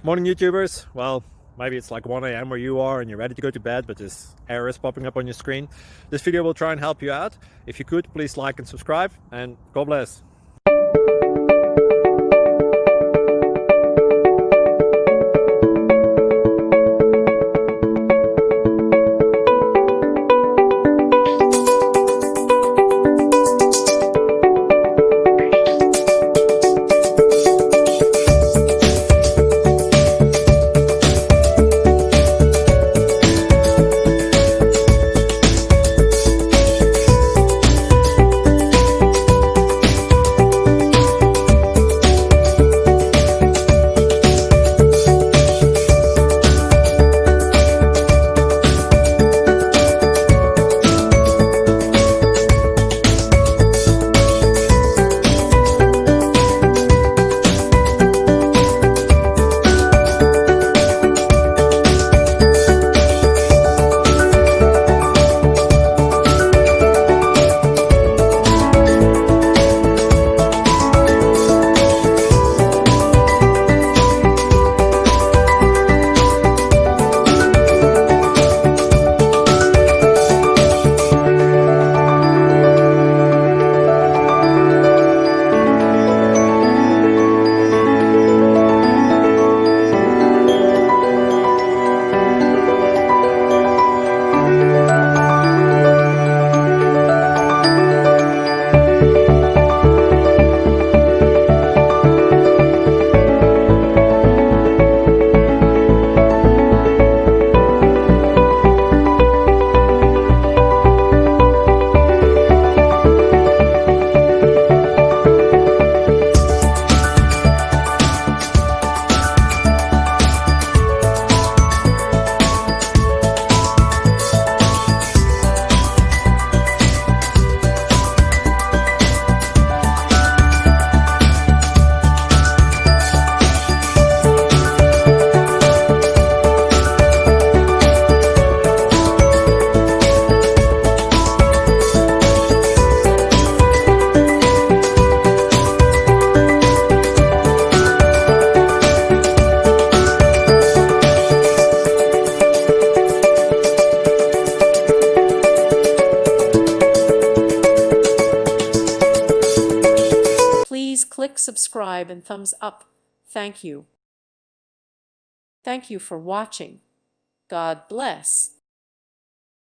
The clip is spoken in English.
Morning YouTubers. Well, maybe it's like 1 a.m. where you are and you're ready to go to bed, but this error is popping up on your screen. This video will try and help you out. If you could, please like and subscribe, and God bless. Please click subscribe and thumbs up. Thank you. Thank you for watching. God bless.